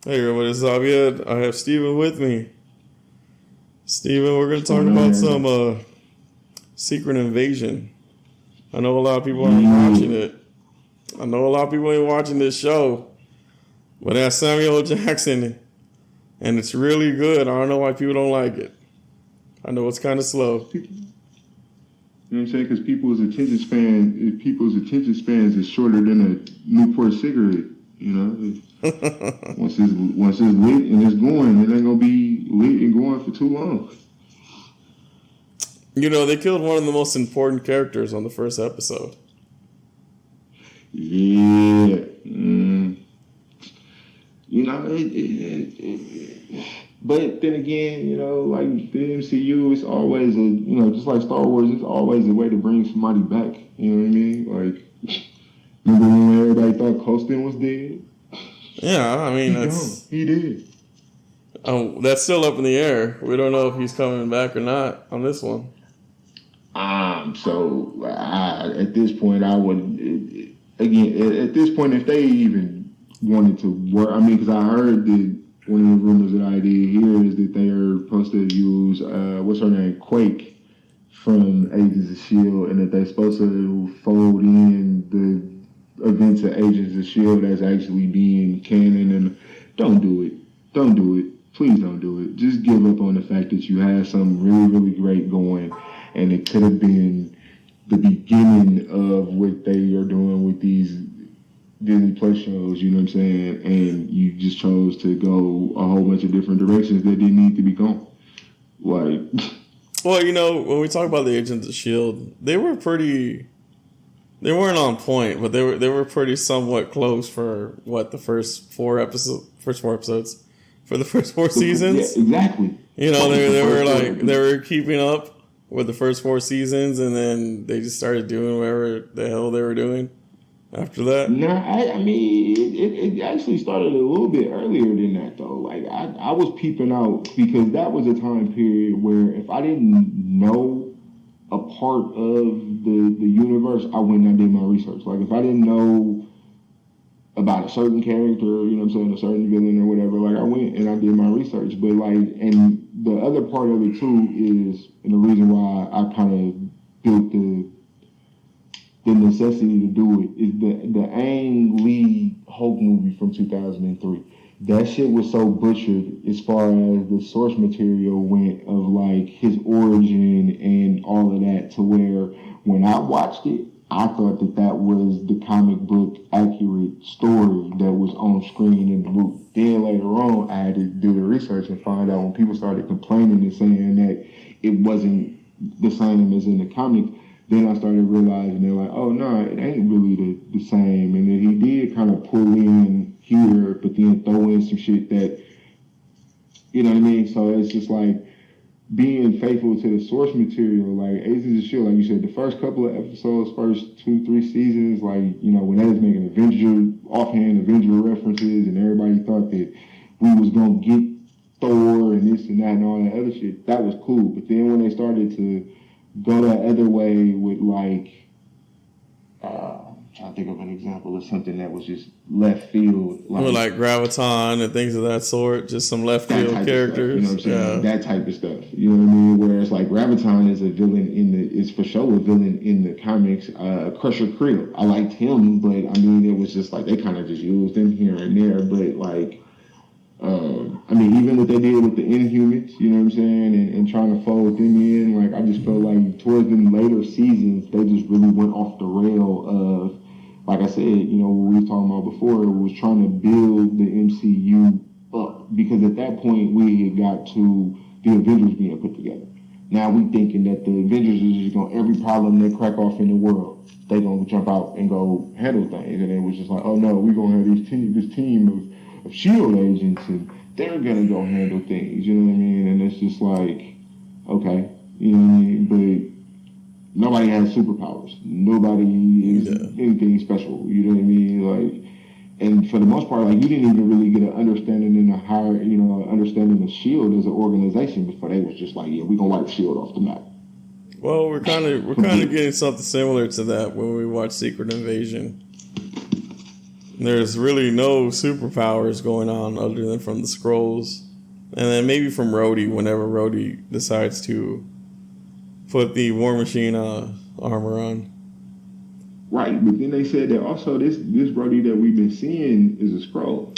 Hey everybody, it's Javier. I have Steven with me. Steven, we're going to What's talk going about on, some man? Secret Invasion. I know a lot of people aren't watching Yeah. it. I know a lot of people ain't watching this show, but that's Samuel L. Jackson, and it's really good. I don't know why people don't like it. I know it's kind of slow. You know what I'm saying? Because people's attention spans is shorter than a Newport cigarette. You know, once it's lit and it's going, it ain't gonna be lit and going for too long. You know, they killed one of the most important characters on the first episode. Yeah. You know, but then again, you know, like the MCU, it's always just like Star Wars, it's always a way to bring somebody back. You know what I mean? Like, remember when everybody thought Colston was dead? Yeah, I mean, He gone. He did. that's still up in the air. We don't know if he's coming back or not on this one. At this point, I would again at this point, if they even wanted to work, I mean, because I heard that one of the rumors that I did hear is that they are supposed to use what's her name, Quake from Agents of Shield, and that they're supposed to fold in the events of Agents of Shield as actually being canon. And don't do it, please don't do it. Just give up on the fact that you had something really, really great going, and it could have been the beginning of what they are doing with these Disney Plus shows, you know what I'm saying? And you just chose to go a whole bunch of different directions that didn't need to be gone. Like, Well, you know, when we talk about the Agents of Shield, they weren't on point, but they were pretty somewhat close for what the first four episodes for the first four yeah, seasons. exactly. You know, they were like Four. they were keeping up with the first four seasons, and then they just started doing whatever the hell they were doing after that. No, I mean, it actually started a little bit earlier than that, though. Like, I was peeping out because that was a time period where if I didn't know a part of the universe, I went and I did my research. Like, if I didn't know about a certain character, you know what I'm saying, a certain villain or whatever, like, I went and I did my research. But, like, and the other part of it, too, is, and the reason why I kind of built the necessity to do it is the Ang Lee Hulk movie from 2003. That shit was so butchered as far as the source material went of like his origin and all of that, to where when I watched it, I thought that was the comic book accurate story that was on screen in the movie. Then later on, I had to do the research and find out when people started complaining and saying that it wasn't the same as in the comic. Then I started realizing they're like, oh no, it ain't really the same, and then he did kind of pull in here, but then throw in some shit that, you know what I mean? So it's just like being faithful to the source material. Like Agents of Shield, like you said, the first couple of episodes, first 2-3 seasons, like, you know, when they was making offhand Avenger references, and everybody thought that we was gonna get Thor and this and that and all that other shit, that was cool. But then when they started to go that other way with like, I'm trying to think of an example of something that was just left field, Like Graviton and things of that sort, just some left field characters. Stuff, you know what I'm saying? Yeah. That type of stuff. You know what I mean? Whereas like Graviton is a villain is for sure a villain in the comics. Crusher Creel, I liked him, but I mean it was just like they kind of just used him here and there. But like, I mean, even what they did with the Inhumans, you know what I'm saying, and trying to fold them in, like, I just felt like towards the later seasons, they just really went off the rail of, like I said, you know, what we were talking about before, was trying to build the MCU up. Because at that point, we had got to the Avengers being put together. Now we thinking that the Avengers is just going, every problem that crack off in the world, they going to jump out and go handle things. And it was just like, oh no, we're going to have this team of S.H.I.E.L.D. agents, and they're going to go handle things, you know what I mean? And it's just like, okay, you know what I mean? But nobody has superpowers. Nobody is anything special, you know what I mean? Like, and for the most part, like, you didn't even really get an understanding in the higher, you know, understanding of S.H.I.E.L.D. as an organization before they was just like, yeah, we're going to wipe S.H.I.E.L.D. off the map. Well, we're kind of getting something similar to that when we watch Secret Invasion. There's really no superpowers going on other than from the scrolls. And then maybe from Rhodey whenever Rhodey decides to put the War Machine armor on. Right, but then they said that also this Rhodey that we've been seeing is a scroll,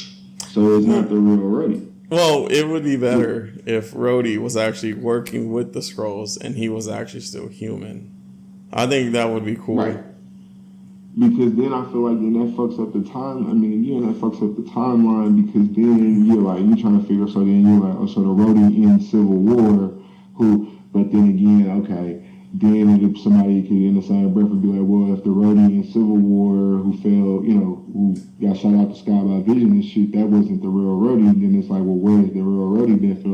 so it's not the real Rhodey. Well, it would be better if Rhodey was actually working with the scrolls and he was actually still human. I think that would be cool. Right. Because then I feel like then that fucks up the time. I mean, again, that fucks up the timeline because then you're trying to figure. So then you're like, oh, so the Rhodey in Civil War, but then again, okay, then if somebody could in the same breath would be like, well, if the Rhodey in Civil War who fell, who got shot out the sky by Vision and shit, that wasn't the real Rhodey, then it's like, well, where's the real Rhodey then for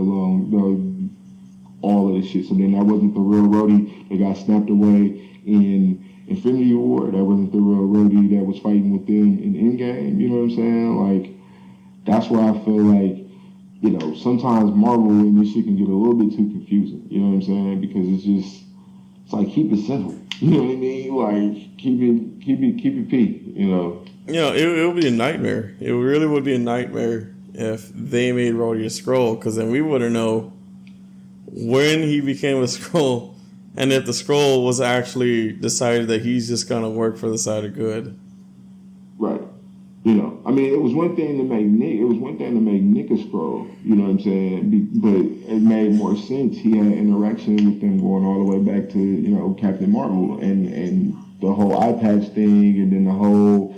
all of this shit? So then that wasn't the real Rhodey that got snapped away in Infinity War. That wasn't the real Rhodey that was fighting with them in Endgame. You know what I'm saying? Like, that's where I feel like, sometimes Marvel and this shit can get a little bit too confusing. You know what I'm saying? Because it's like, keep it simple. You know what I mean? Like, keep it P. It would be a nightmare. It really would be a nightmare if they made Rhodey a Skrull, because then we wouldn't know when he became a Skrull. And if the Skrull was actually decided that he's just gonna work for the side of good, right? I mean, it was one thing to make Nick. It was one thing to make Nick a Skrull. You know what I'm saying? But it made more sense. He had interaction with them going all the way back to Captain Marvel and the whole eye patch thing, and then the whole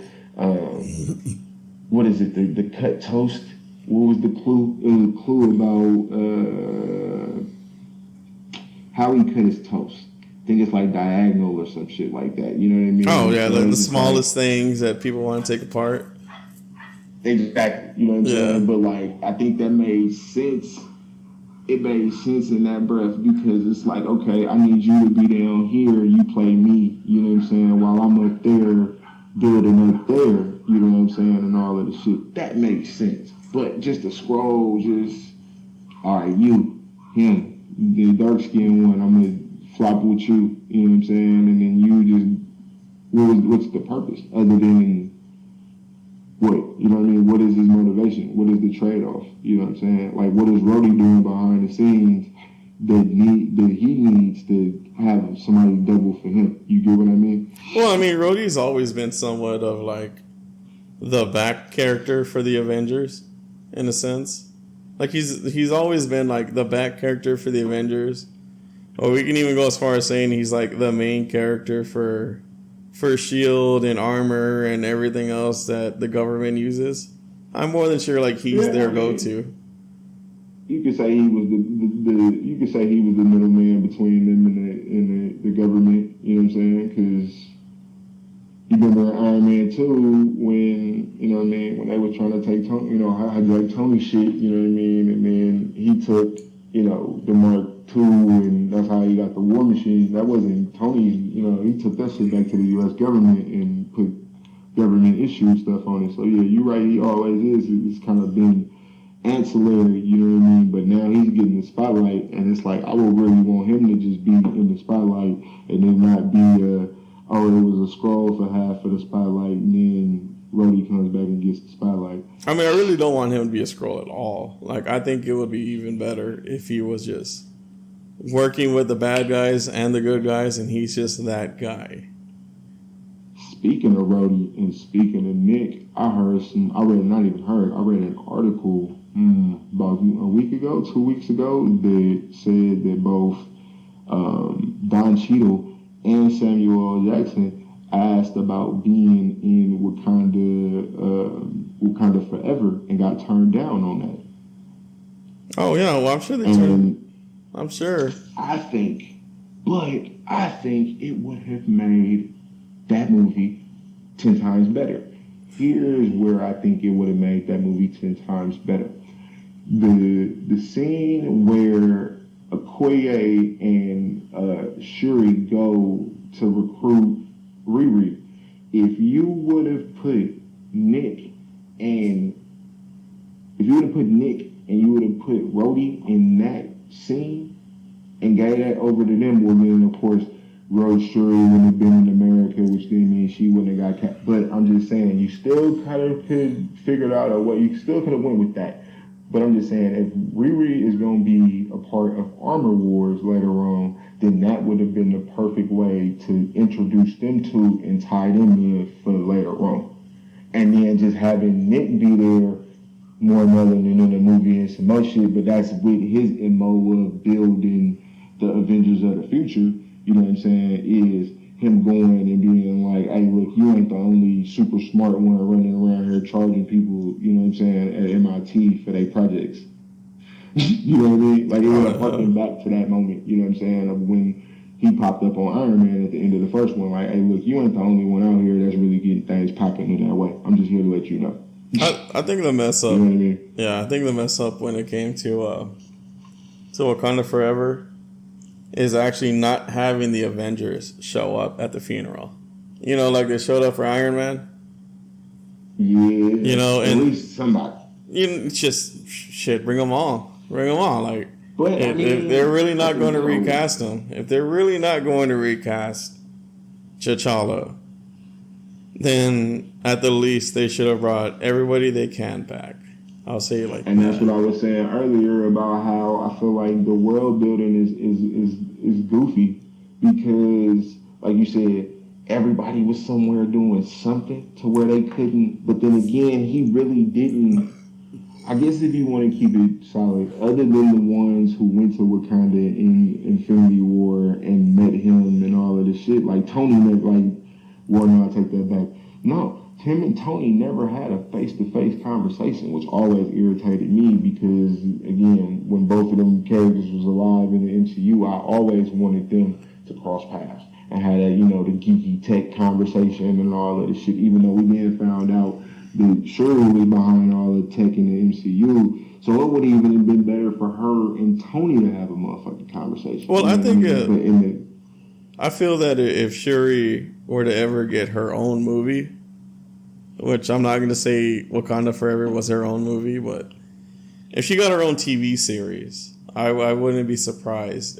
what is it? The cut toast. What was the clue? It was a clue about. How he cut his toast. I think it's like diagonal or some shit like that. You know what I mean? Oh, yeah, the smallest things that people want to take apart. Exactly. You know what I'm saying? But, I think that made sense. It made sense in that breath because it's like, okay, I need you to be down here. You play me. You know what I'm saying? While I'm up there, building up there. You know what I'm saying? And all of the shit. That makes sense. But just the scroll, all right, him. The dark skinned one, I'm gonna flop with you, you know what I'm saying? And then you what's the purpose other than what? You know what I mean? What is his motivation? What is the trade off? You know what I'm saying? Like, what is Rhodey doing behind the scenes that he needs to have somebody double for him? You get what I mean? Well, I mean, Rhodey's always been somewhat of like the back character for the Avengers, in a sense. Like, he's always been, like, the back character for the Avengers. Or we can even go as far as saying he's, like, the main character for S.H.I.E.L.D. and armor and everything else that the government uses. I'm more than sure, like, he's their go-to. You could say he was the middleman between them and the government. You know what I'm saying? Because you remember Iron Man 2 when, you know what I mean, when they were trying to take Tony, hijack Tony shit, you know what I mean? And then he took, the Mark II and that's how he got the War Machine. That wasn't Tony, he took that shit back to the U.S. government and put government issue stuff on it. So yeah, you're right, he always is. It's kind of been ancillary, you know what I mean? But now he's getting the spotlight and it's like, I would really want him to just be in the spotlight and then not be it was a Skrull for half of the spotlight, and then Rhodey comes back and gets the spotlight. I mean, I really don't want him to be a Skrull at all. Like, I think it would be even better if he was just working with the bad guys and the good guys, and he's just that guy. Speaking of Rhodey and speaking of Nick, I read an article about a week ago, 2 weeks ago, that said that both Don Cheadle and Samuel L. Jackson asked about being in Wakanda Forever and got turned down on that. Oh yeah, well I'm sure they turned. I'm sure. I think it would have made that movie 10 times better. Here's where I think it would have made that movie 10 times better. The scene where Okoye and Shuri go to recruit Riri. If you would have put Nick and you would have put Rhodey in that scene and gave that over to them, well then of course Rose Shuri wouldn't have been in America, which then means she wouldn't have got cast. But I'm just saying, you still kind of could figure out a way. You still could have went with that. But I'm just saying, if Riri is going to be a part of Armor Wars later on, then that would have been the perfect way to introduce them to and tie them in for later on. And then just having Nick be there more than in the movie and some more shit, but that's with his MO of building the Avengers of the future, you know what I'm saying, is him going and being like, hey, look, you ain't the only super smart one running around here charging people, you know what I'm saying, at MIT for their projects. You know what I mean? Like, it was harking back to that moment, you know what I'm saying, of when he popped up on Iron Man at the end of the first one. Like, hey, look, you ain't the only one out here that's really getting things popping in that way. I'm just here to let you know. I think the mess up. You know what I mean? Yeah, I think the mess up when it came to Wakanda Forever is actually not having the Avengers show up at the funeral. You know, like they showed up for Iron Man. Yeah. You know, at and least somebody. It's just shit. Bring them on. Like, but, if they're really not going to recast them, if they're really not going to recast T'Challa, then at the least they should have brought everybody they can back. I'll say it like and that. That's what I was saying earlier about how I feel like the world building is goofy because, like you said, everybody was somewhere doing something to where they couldn't. But then again, he really didn't. I guess if you want to keep it solid, other than the ones who went to Wakanda in Infinity War and met him and all of this shit, like Tony met, like, well, no, I take that back. No. Him and Tony never had a face-to-face conversation, which always irritated me because, again, when both of them characters was alive in the MCU, I always wanted them to cross paths and have that, you know, the geeky tech conversation and all of this shit, even though we then found out that Shuri was behind all the tech in the MCU. So it would have even been better for her and Tony to have a motherfucking conversation. Well, I think I feel that if Shuri were to ever get her own movie, which I'm not going to say Wakanda Forever was her own movie, but if she got her own TV series, I wouldn't be surprised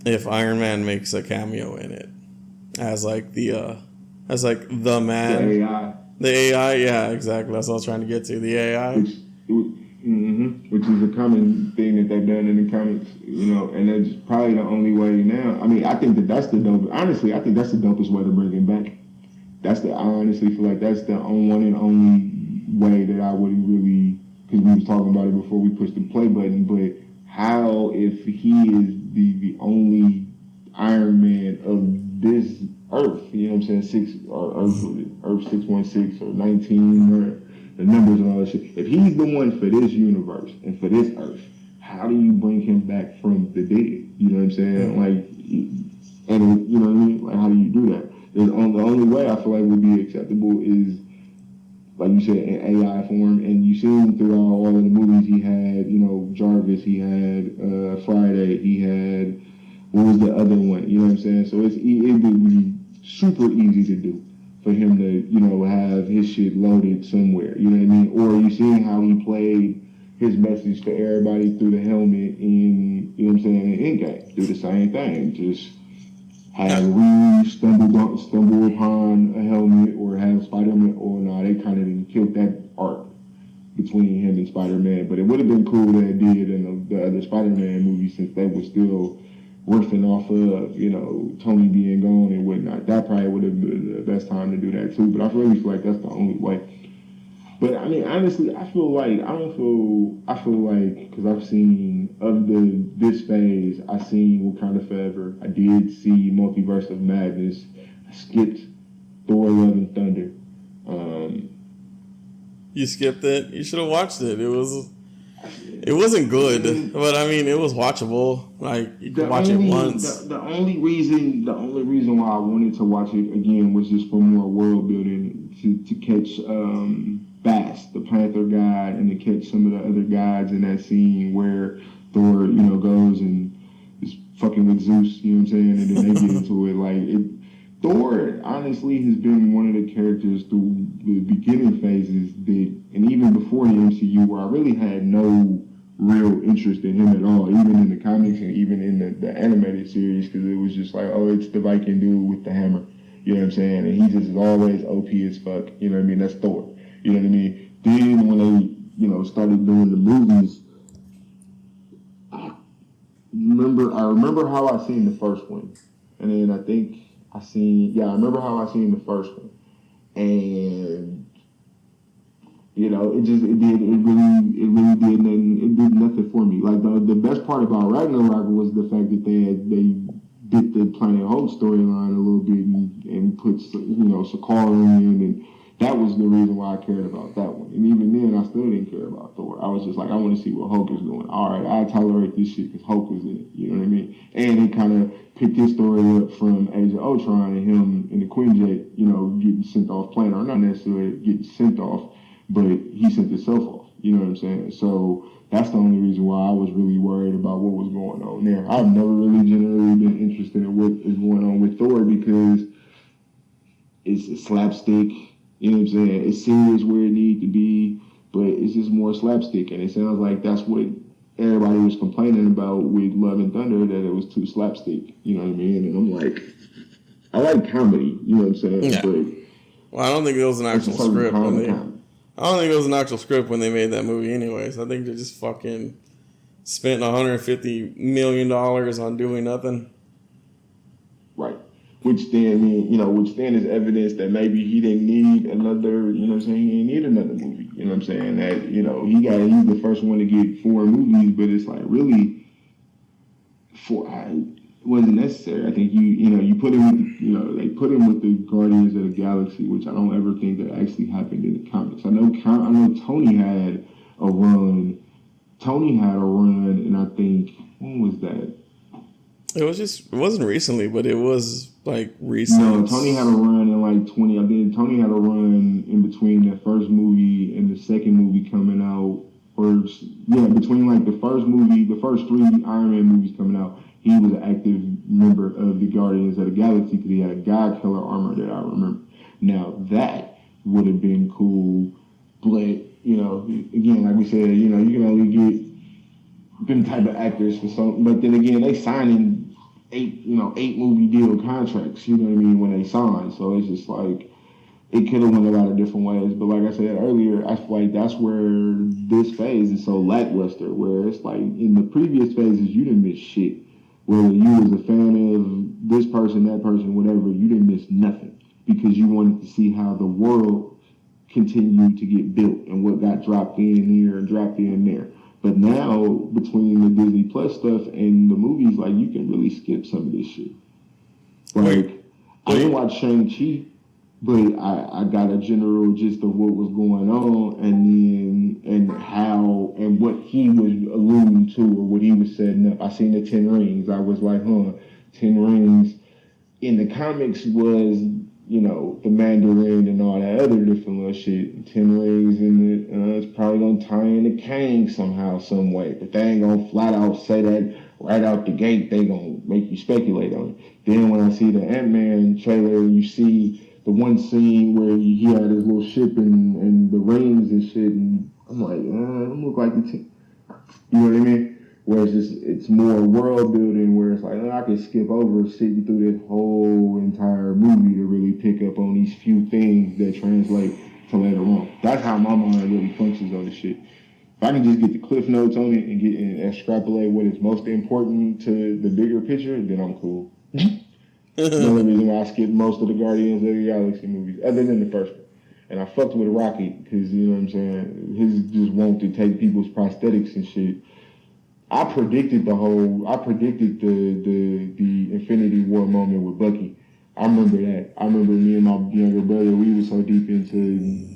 if Iron Man makes a cameo in it as like the man. The AI. The AI, yeah, exactly. That's what I was trying to get to. The AI. Which is a common thing that they've done in the comics, you know, and it's probably the only way now. I mean, I think that's the dope. Honestly, I think that's the dopest way to bring him back. I honestly feel like that's the one and only way that I would really, because we was talking about it before we pushed the play button, but how if he is the only Iron Man of this Earth, you know what I'm saying, Earth 616 or 19 or the numbers and all that shit. If he's the one for this universe and for this Earth, how do you bring him back from the dead? You know what I'm saying? Like, and you know what I mean? Like, how do you do that? The only way I feel like would be acceptable is, like you said, in AI form. And you see him throughout all of the movies. He had, you know, Jarvis. He had Friday. He had, what was the other one? You know what I'm saying? So it would be super easy to do for him to, you know, have his shit loaded somewhere. You know what I mean? Or you see how he played his message to everybody through the helmet in, you know what I'm saying, in Endgame. Do the same thing. Just have Reed stumble upon a helmet or have Spider-Man, or no, they kind of didn't kill that arc between him and Spider-Man. But it would have been cool that it did in the other Spider-Man movies, since they were still riffing off of, you know, Tony being gone and whatnot. That probably would have been the best time to do that too. But I really feel like that's the only way. But I mean, honestly, I feel like, because I've seen of this phase, I seen Wakanda Forever. I did see Multiverse of Madness. I skipped Thor: Love and Thunder. You skipped it? You should have watched it. It wasn't good, but I mean, it was watchable. Like, you could watch it once. The only reason why I wanted to watch it again was just for more world building, to catch Bass, the Panther guy, and to catch some of the other guys in that scene where Thor, you know, goes and is fucking with Zeus, you know what I'm saying, and then they get into it. Thor, honestly, has been one of the characters through the beginning phases that, and even before the MCU, where I really had no real interest in him at all, even in the comics and even in the animated series, because it was just like, oh, it's the Viking dude with the hammer. You know what I'm saying? And he just is always OP as fuck. You know what I mean? That's Thor. You know what I mean? Then when they, started doing the movies, I remember how I seen the first one. And then I think I remember how I seen the first one. And it really did nothing for me. Like the best part about Ragnarok was the fact that they did the Planet Hulk storyline a little bit and put Sakaar in, and that was the reason why I cared about that one. And even then, I still didn't care about Thor. I was just like, I want to see what Hulk is doing. All right, I tolerate this shit because Hulk was in it. You know what I mean? And he kind of picked his story up from Age of Ultron and him and the Quinjet, getting sent off planet, or not necessarily getting sent off, but he sent himself off. You know what I'm saying? So that's the only reason why I was really worried about what was going on there. I've never really generally been interested in what is going on with Thor because it's slapstick. You know what I'm saying? It's serious where it needs to be, but it's just more slapstick. And it sounds like that's what everybody was complaining about with Love and Thunder, that it was too slapstick. You know what I mean? And I'm like, I like comedy. You know what I'm saying? Yeah. But I don't think it was an actual script. I don't think it was an actual script when they made that movie anyways. I think they just fucking spent $150 million on doing nothing. Right. Which then is evidence that maybe he didn't need another, he didn't need another movie. You know what I'm saying? That, he's the first one to get 4 movies, but it's like really it wasn't necessary. I think you put him with, they put him with the Guardians of the Galaxy, which I don't ever think that actually happened in the comics. I know Tony had a run. And I think, when was that? It wasn't recently, but it was like recent. No, Tony had a run in like 20. I think Tony had a run in between the first movie and the second movie coming out, between like the first 3 Iron Man movies coming out. He was an active member of the Guardians of the Galaxy because he had a God Killer armor that I remember. Now that would have been cool, but again, like we said, you can only get them type of actors for some. But then again, they signing 8 movie deal contracts. You know what I mean, when they sign. So it's just like it could have went a lot of different ways. But like I said earlier, I feel like that's where this phase is so lackluster. Where it's like in the previous phases, you didn't miss shit. Whether you was a fan of this person, that person, whatever, you didn't miss nothing because you wanted to see how the world continued to get built and what got dropped in here and dropped in there. But now, between the Disney Plus stuff and the movies, like, you can really skip some of this shit. Like, I didn't watch Shang-Chi, but I got a general gist of what was going on and how and what he was alluding to or what he was setting up. I seen the 10 Rings. I was like, 10 Rings in the comics was, the Mandarin and all that other different little shit. 10 Rings in it's probably gonna tie into Kang somehow, some way. But they ain't gonna flat out say that right out the gate. They gonna make you speculate on it. Then when I see the Ant-Man trailer, you see the one scene where he had his little ship and the rings and shit, and I'm like, it look like the team. You know what I mean? Where it's more world building, where it's like, I could skip over sitting through this whole entire movie to really pick up on these few things that translate to later on. That's how my mind really functions on this shit. If I can just get the cliff notes on it and extrapolate what is most important to the bigger picture, then I'm cool. The only reason why I skipped most of the Guardians of the Galaxy movies, other than the first one. And I fucked with Rocket because, you know what I'm saying, his just want to take people's prosthetics and shit. I predicted the Infinity War moment with Bucky. I remember that. I remember me and my younger brother, we were so deep into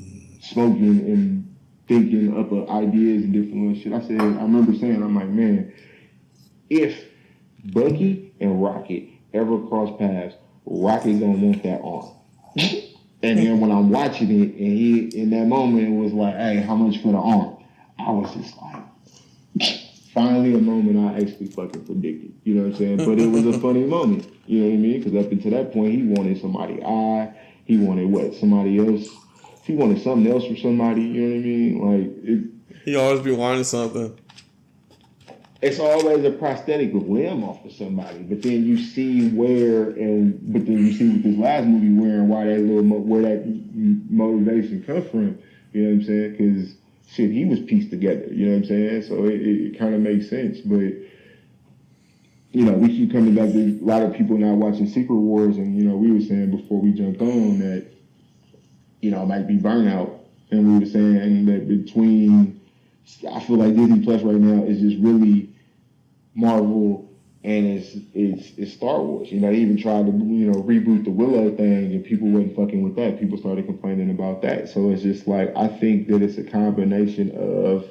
smoking and thinking up of ideas and different little shit. I remember saying, I'm like, man, if Bucky and Rocket ever cross paths, Rocket gonna want that arm. And then when I'm watching it, and he in that moment was like, hey, how much for the arm? I was just like, finally a moment I actually fucking predicted. You know what I'm saying? But it was a funny moment. You know what I mean? Because up until that point, he wanted somebody's eye. He wanted somebody else. He wanted something else from somebody. You know what I mean? Like, he always be wanting something. it's always a prosthetic limb off of somebody, but then you see but then you see with this last movie where and why where that motivation comes from. You know what I'm saying? Because shit, he was pieced together. You know what I'm saying? So it kind of makes sense. But we keep coming back to a lot of people not watching Secret Wars, and we were saying before we jumped on that it might be burnout, and we were saying that I feel like Disney Plus right now is just really Marvel and it's Star Wars. They even tried to reboot the Willow thing, and people wasn't fucking with that. People started complaining about that. So it's just like, I think that it's a combination of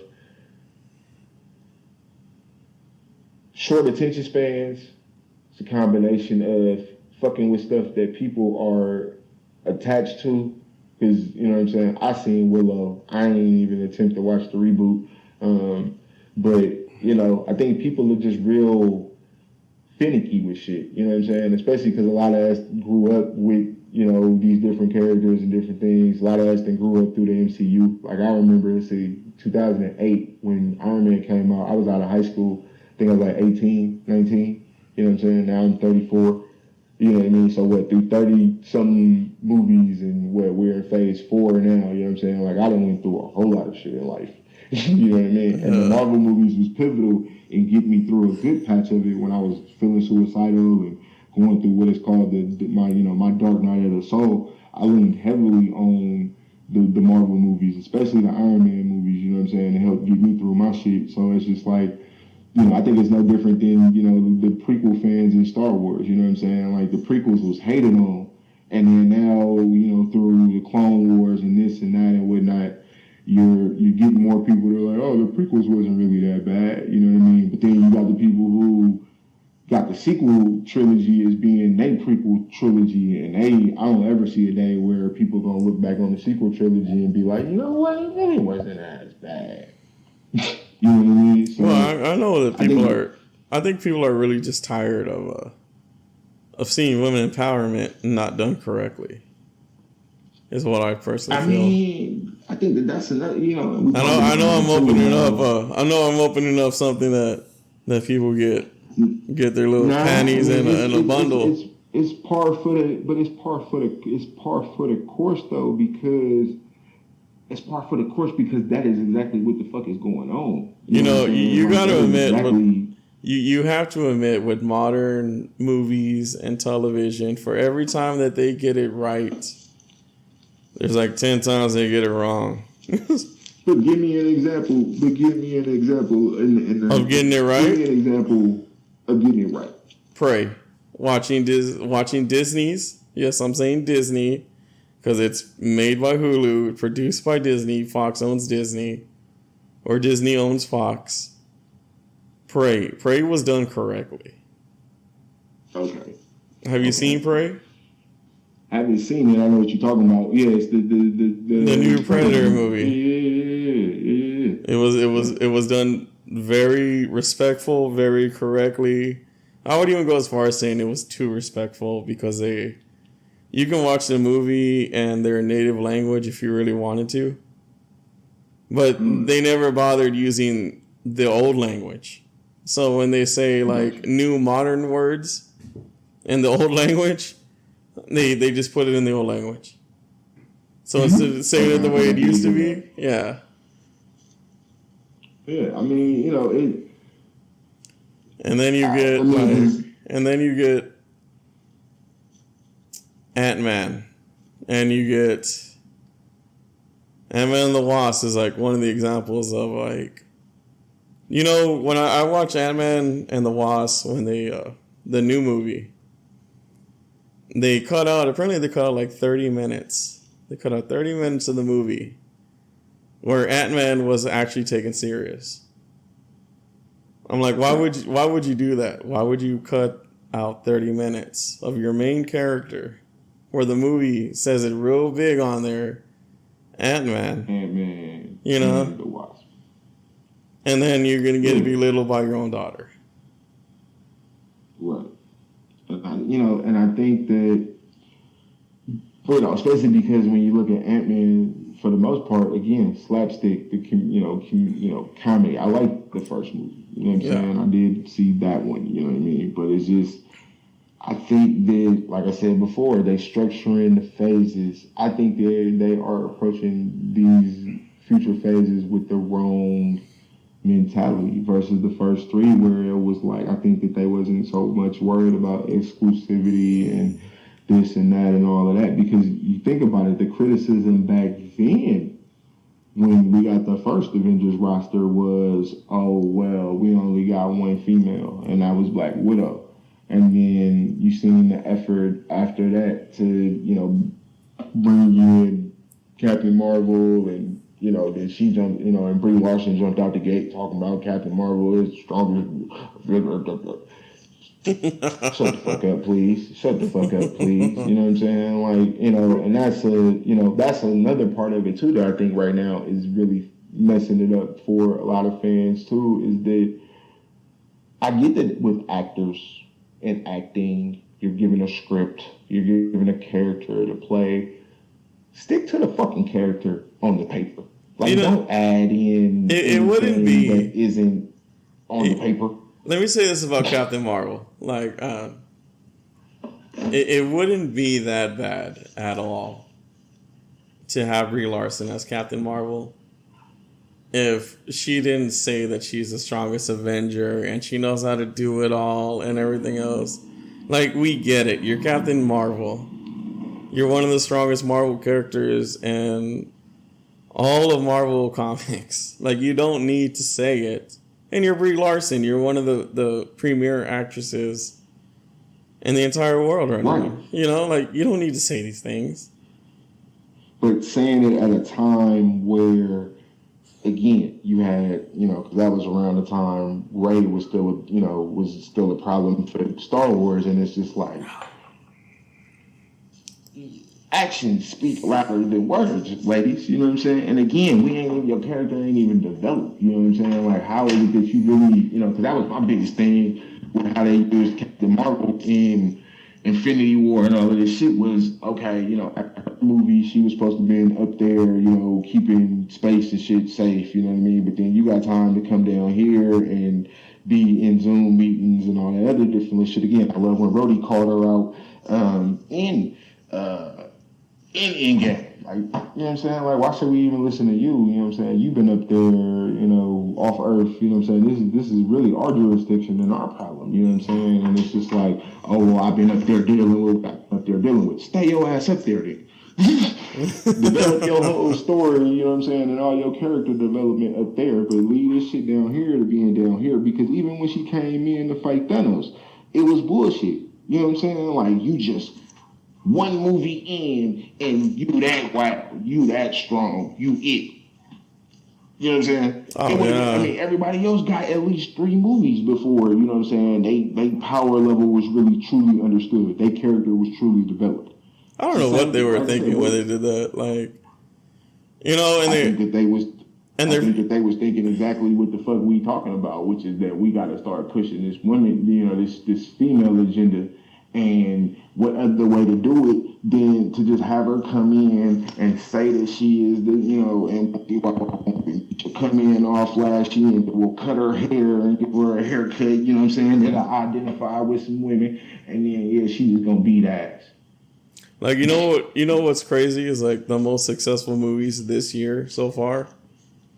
short attention spans. It's a combination of fucking with stuff that people are attached to. Because, you know what I'm saying? I seen Willow. I ain't even attempt to watch the reboot. But, I think people are just real finicky with shit. You know what I'm saying? Especially because a lot of us grew up with, these different characters and different things. A lot of us that grew up through the MCU. Like, I remember, 2008 when Iron Man came out. I was out of high school. I think I was like 18, 19. You know what I'm saying? Now I'm 34. You know what I mean? So through 30-something movies and we're in phase 4 now, you know what I'm saying? Like, I done went through a whole lot of shit in life. You know what I mean? And the Marvel movies was pivotal in getting me through a good patch of it when I was feeling suicidal and going through what is called my dark night of the soul. I leaned heavily on the Marvel movies, especially the Iron Man movies, you know what I'm saying, to help get me through my shit. So it's just like, I think it's no different than, the prequel fans in Star Wars, you know what I'm saying? Like, the prequels was hated on. And then now, through the Clone Wars and this and that and whatnot, you're getting more people that are like, oh, the prequels wasn't really that bad, you know what I mean? But then you got the people who got the sequel trilogy as being their prequel trilogy, and I don't ever see a day where people gonna look back on the sequel trilogy and be like, you know what, it really wasn't as bad. You know what I mean? So, well, I know that I think people are really just tired of seeing women empowerment not done correctly. Is what I personally feel. I mean, I think that's another. I know I'm opening up. I know I'm opening up something that people get their little panties in a bundle. It's par for the course though, because it's par for the course because that is exactly what the fuck is going on. You got to admit, you have to admit with modern movies and television, for every time that they get it right, there's like 10 times they get it wrong. But give me an example. Of getting it right? Give me an example of getting it right. Prey. Watching Disney's. Yes, I'm saying Disney. Because it's made by Hulu, produced by Disney. Fox owns Disney. Or Disney owns Fox. Prey. Prey was done correctly. Okay. Have you seen Prey? I haven't seen it. I know what you're talking about. Yeah, it's the new Predator movie. Yeah. It was done very respectful, very correctly. I would even go as far as saying it was too respectful, because you can watch the movie in their native language if you really wanted to, but they never bothered using the old language. So when they say like new modern words in the old language, they just put it in the old language. So instead of saying it the way it used to be, yeah. Yeah, I mean, it. And then you get Ant-Man, and you get Ant-Man and the Wasp is like one of the examples of like, when I watch Ant-Man and the Wasp, when the new movie, apparently they cut out like 30 minutes. They cut out 30 minutes of the movie where Ant-Man was actually taken serious. I'm like, why would you do that? Why would you cut out 30 minutes of your main character, where the movie says it real big on there, Ant-Man, the Wasp, and then you're gonna get belittled by your own daughter, right? And I think that, especially because when you look at Ant-Man for the most part, again, slapstick, comedy. I like the first movie. You know what I'm saying? I did see that one. You know what I mean? But it's just, I think that, like I said before, they structuring the phases. I think they are approaching these future phases with the wrong mentality versus the first three, where it was like, I think that they wasn't so much worried about exclusivity and this and that and all of that, because you think about it, the criticism back then when we got the first Avengers roster was, oh well, we only got one female, and that was Black Widow. And then you seen the effort after that to, bring in Captain Marvel, and then she jumped, and Brie Larson jumped out the gate talking about Captain Marvel is stronger. Shut the fuck up, please. Shut the fuck up, please. You know what I'm saying? Like, and that's another part of it too that I think right now is really messing it up for a lot of fans too, is that I get that with actors and acting, you're given a script, you're given a character to play. Stick to the fucking character on the paper. Like, don't add in it wouldn't be that isn't on the paper. Let me say this about Captain Marvel. Like, it wouldn't be that bad at all to have Brie Larson as Captain Marvel if she didn't say that she's the strongest Avenger and she knows how to do it all and everything else. Like, we get it. You're Captain Marvel. You're one of the strongest Marvel characters in all of Marvel comics. Like, you don't need to say it. And you're Brie Larson. You're one of the premier actresses in the entire world right now. Like, you don't need to say these things. But saying it at a time where, again, you had, because that was around the time Rey was still a problem for Star Wars, and it's just like, actions speak louder than words, ladies. You know what I'm saying? And again, your character ain't even developed. You know what I'm saying? Like, how is it that you really, because that was my biggest thing with how they used Captain Marvel in Infinity War and all of this shit was, okay, after the movie, she was supposed to be up there, keeping space and shit safe, you know what I mean? But then you got time to come down here and be in Zoom meetings and all that other different shit. Again, I love when Rhodey called her out in Endgame. Like, you know what I'm saying? Like, why should we even listen to you? You know what I'm saying? You've been up there, off Earth, you know what I'm saying? This is really our jurisdiction and our problem, you know what I'm saying? And it's just like, oh, well, I've been up there dealing with. Stay your ass up there then. Develop your whole story, you know what I'm saying, and all your character development up there, but leave this shit down here to being down here, because even when she came in to fight Thanos, it was bullshit. You know what I'm saying? Like, you just one movie in and you that wild, you that strong, you it. You know what I'm saying? I mean, everybody else got at least 3 movies before, you know what I'm saying, they power level was really truly understood. Their character was truly developed. I don't know what they were thinking when they did that. Like, and I think that they was thinking exactly what the fuck we talking about, which is that we got to start pushing this women, this female agenda. And what other way to do it than to just have her come in and say that she is and come in all flashy and we'll cut her hair and give her a haircut, you know what I'm saying, that I identify with some women, and then she's just gonna beat ass. Like, what's crazy is, like, the most successful movies this year so far,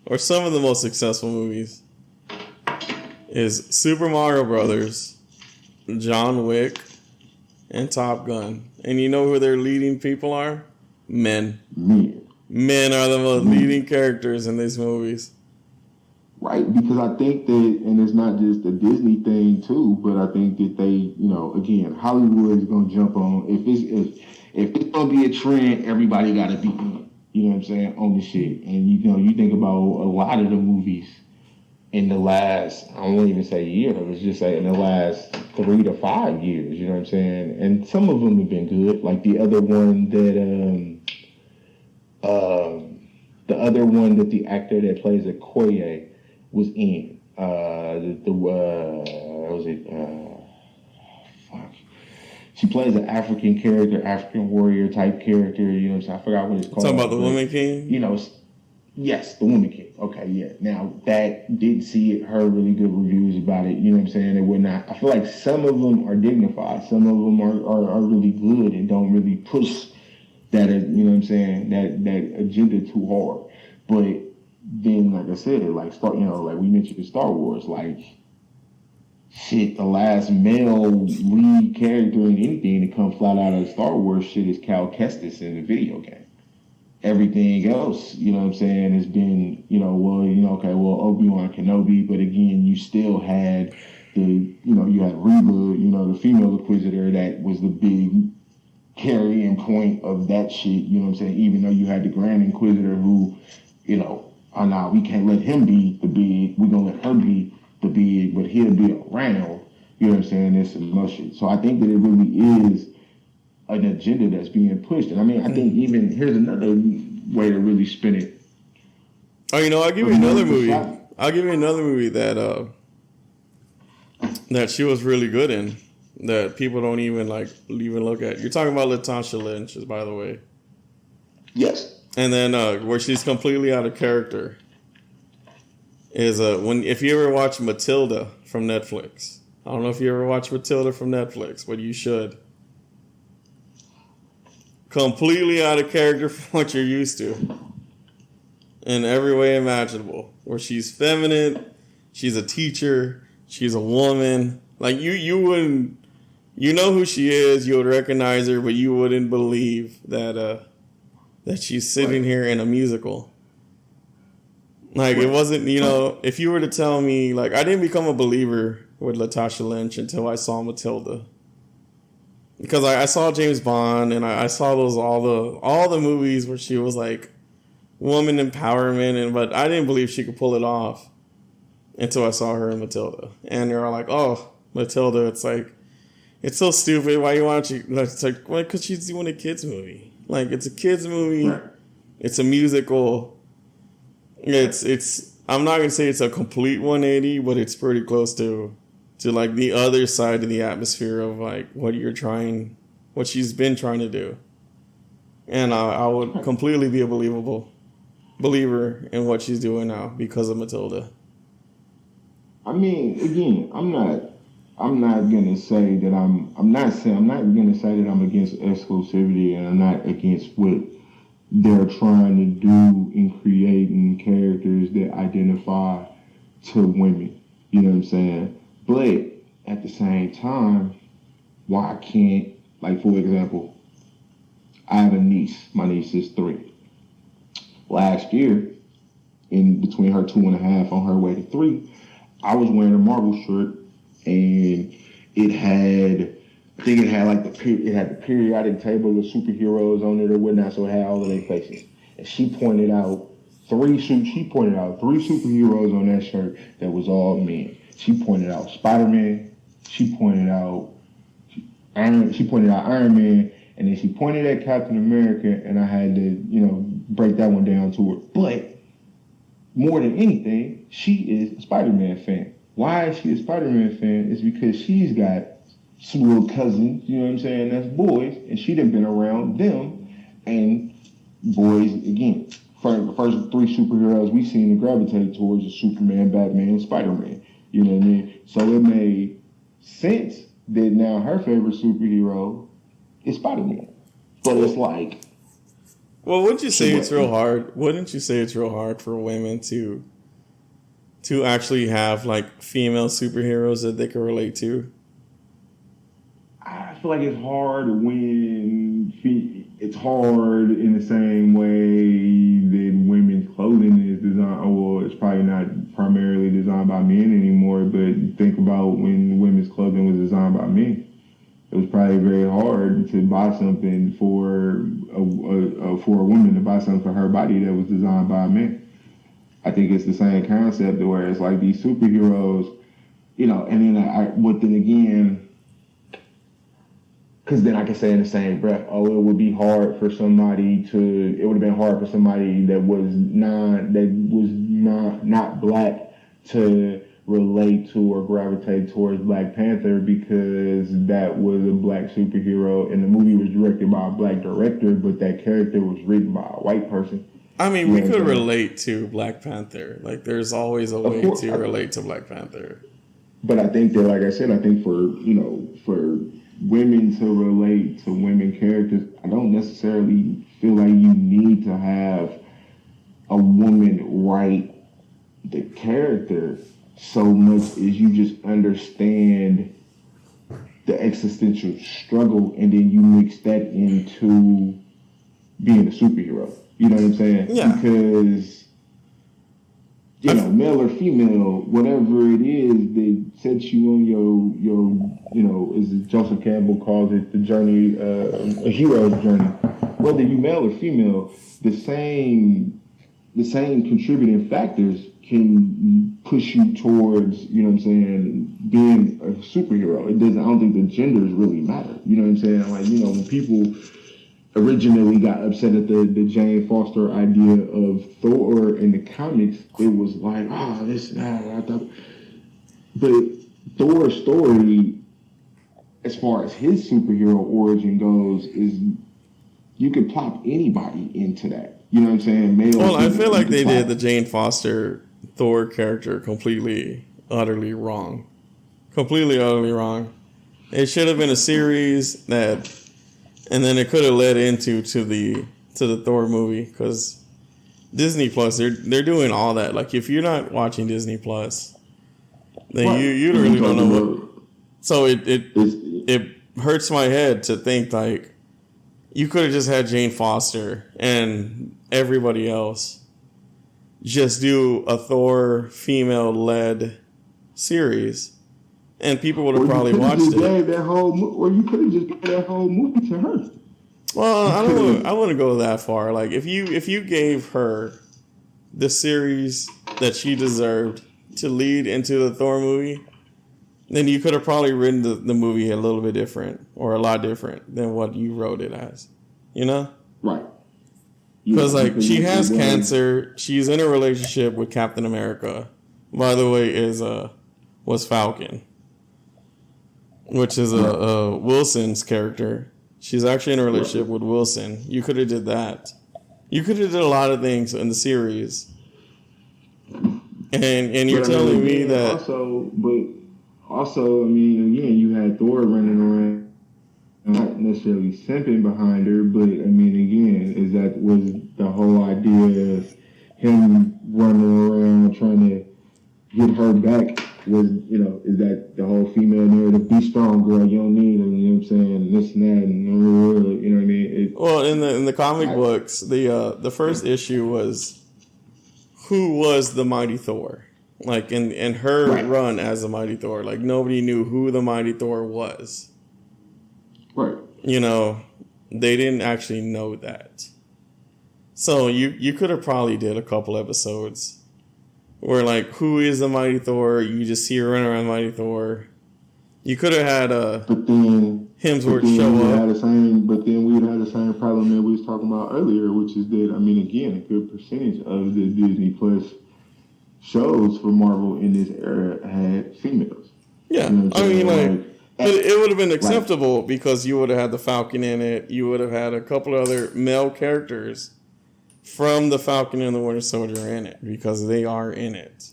or some of the most successful movies, is Super Mario Brothers, John Wick, and Top Gun. And you know who their leading people are? Men. Men are the most leading characters in these movies. Right, because I think that, and it's not just a Disney thing too, but I think that they, again, Hollywood is gonna jump on if it's gonna be a trend, everybody gotta be in, you know what I'm saying, on the shit. And you think about a lot of the movies in the last, I won't even say year, let's just say in the last 3 to 5 years, you know what I'm saying? And some of them have been good, like the other one that the actor that plays Okoye was in. She plays an African character, African warrior type character. You know what I'm saying? I forgot what it's called. Talking about the Woman King? You know, yes, the Woman King. Okay, yeah. Now, that didn't see it, heard really good reviews about it. You know what I'm saying? It would not. I feel like some of them are dignified. Some of them are really good and don't really push that, you know what I'm saying, that agenda too hard. But then, like I said, like, like we mentioned Star Wars, like, shit, the last male lead character in anything to come flat out of Star Wars shit is Cal Kestis in the video game. Everything else, you know what I'm saying, has been, Obi-Wan Kenobi, but again, you still had you had Reba, the female Inquisitor that was the big carrying point of that shit, you know what I'm saying, even though you had the Grand Inquisitor who, we can't let him be the big, we're going to let her be the big, but he'll be around, you know what I'm saying, there's some more shit. So I think that it really is an agenda that's being pushed. And I mean, I think even, here's another way to really spin it. Oh, I'll give you another movie. I'll give you another movie that she was really good in, that people don't even look at. You're talking about Latasha Lynch, by the way. Yes. And then where she's completely out of character is if you ever watch Matilda from Netflix. I don't know if you ever watched Matilda from Netflix, but you should. Completely out of character from what you're used to. In every way imaginable. Where she's feminine, she's a teacher, she's a woman. Like you wouldn't, who she is, you would recognize her, but you wouldn't believe that she's sitting here in a musical. Like, it wasn't, if you were to tell me, like, I didn't become a believer with Latasha Lynch until I saw Matilda. Because I saw James Bond, and I saw all the movies where she was, like, woman empowerment, but I didn't believe she could pull it off until I saw her in Matilda. And they're all like, oh, Matilda, it's like, it's so stupid. Why you watch it? It's like, well, because she's doing a kid's movie. Like, it's a kid's movie. Right. It's a musical. It's. I'm not gonna say it's a complete 180, but it's pretty close to like the other side of the atmosphere of like what she's been trying to do. And I would completely be a believer in what she's doing now because of Matilda. I mean, again, I'm not gonna say that I'm not gonna say that I'm against exclusivity, and I'm not against what they're trying to do in creating characters that identify to women. You know what I'm saying? But at the same time, why can't, like, for example, I have a niece. My niece is 3. Last year, in between her 2.5 on her way to 3, I was wearing a Marvel shirt, and it had like the periodic table of superheroes on it or whatnot, so it had all of their faces. And she pointed out 3 superheroes on that shirt that was all men. She pointed out Spider-Man, she pointed out Iron Man, and then she pointed at Captain America, and I had to, break that one down to her. But more than anything, she is a Spider-Man fan. Why is she a Spider-Man fan? Is because she's got some little cousins, you know what I'm saying, that's boys, and she done been around them, and boys, again, the first 3 superheroes we seen to gravitate towards are Superman, Batman, and Spider-Man, you know what I mean? So it made sense that now her favorite superhero is Spider-Man. But it's like... Well, wouldn't you say it's real hard? Wouldn't you say it's real hard for women to actually have, like, female superheroes that they can relate to? I feel like it's hard it's hard in the same way that women's clothing is designed. Well, it's probably not primarily designed by men anymore, but think about when women's clothing was designed by men. It was probably very hard to buy something for a woman to buy something for her body that was designed by a man. I think it's the same concept where it's like these superheroes, and then again, because then I can say in the same breath, it would have been hard for somebody that was not black to relate to or gravitate towards Black Panther because that was a black superhero and the movie was directed by a black director, but that character was written by a white person. I mean, we could relate to Black Panther. Like, there's always a way to relate to Black Panther. But I think that, like I said, I think for women to relate to women characters, I don't necessarily feel like you need to have a woman write the character so much as you just understand the existential struggle and then you mix that into being a superhero. You know what I'm saying? Yeah. Because, male or female, whatever it is that sets you on your as Joseph Campbell calls it, the journey, a hero's journey. Whether you male or female, the same contributing factors can push you towards, being a superhero. I don't think the genders really matter. You know what I'm saying? Like, when people originally got upset at the Jane Foster idea of Thor in the comics, it was like, this and that. I thought, but Thor's story, as far as his superhero origin goes, is you could plop anybody into that. You know what I'm saying? Well, I feel like they did the Jane Foster Thor character completely, utterly wrong. Completely, utterly wrong. It should have been a series that, and then it could have led into the Thor movie, because Disney Plus, they're doing all that. Like, if you're not watching Disney Plus, then you really don't know what. So it hurts my head to think like you could have just had Jane Foster and everybody else just do a Thor female-led series, and people would have probably watched it. Or you could have just gave that whole movie to her. Well, I wouldn't go that far. Like, if you gave her the series that she deserved to lead into the Thor movie, then you could have probably written the movie a little bit different, or a lot different than what you wrote it as. You know? Right. Because, she has cancer. She's in a relationship with Captain America. By the way, was Falcon, which is a Wilson's character. She's actually in a relationship with Wilson. You could have did that. You could have did a lot of things in the series. And you're telling me that... Also, I mean, again, you had Thor running around, not necessarily simping behind her, but, I mean, again, was the whole idea of him running around trying to get her back is that the whole female narrative, be strong, girl, you don't need them, you know what I'm saying, this and that, and you know what I mean? Well, in the comic books, the first issue was who was the Mighty Thor? Like, in her run as the Mighty Thor, like, nobody knew who the Mighty Thor was. Right. They didn't actually know that. So you could have probably did a couple episodes where, like, who is the Mighty Thor? You just see her run around Mighty Thor. You could have had Hemsworth show up. But then we would have the same problem that we was talking about earlier, which is that, I mean, again, a good percentage of the Disney Plus shows for Marvel in this era had females. Yeah, I mean, but it would have been acceptable because you would have had the Falcon in it. You would have had a couple of other male characters from the Falcon and the Winter Soldier in it, because they are in it.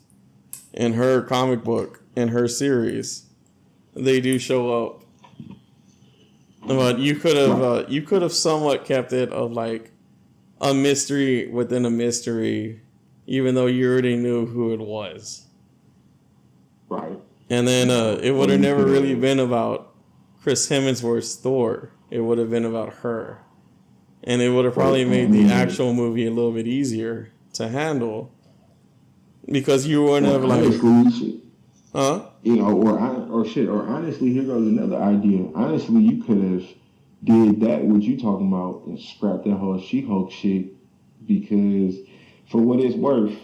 In her comic book, in her series, they do show up. But you could have somewhat kept it of like a mystery within a mystery, even though you already knew who it was. Right. And then it would have never really been about Chris Hemsworth's Thor. It would have been about her. And it would have probably made the actual movie a little bit easier to handle. Because you wouldn't have like... Or honestly, here goes another idea. Honestly, you could have did that, what you talking about, and scrapped that whole She-Hulk shit. Because for what it's worth,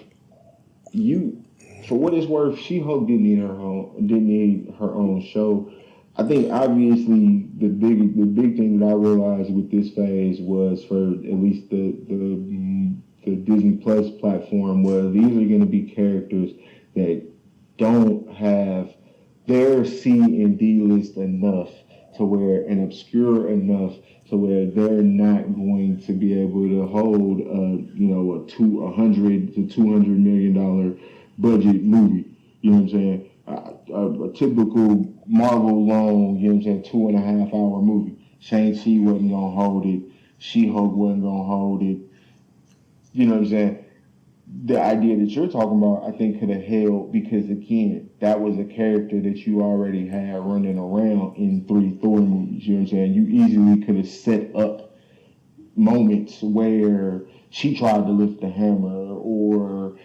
She-Hulk didn't need her own show. I think obviously the big thing that I realized with this phase was, for at least the Disney Plus platform, was these are going to be characters that don't enough to where and obscure enough to where they're not going to be able to hold a $100 to $200 million budget movie. You know what I'm saying? A typical Marvel long, you know what I'm saying, 2.5 hour movie. Shang-Chi wasn't gonna hold it. She-Hulk wasn't gonna hold it. You know what I'm saying? The idea that you're talking about, I think, could have held because, again, that was a character that you already had running around in 3 Thor movies. You know what I'm saying? You easily could have set up moments where she tried to lift the hammer or,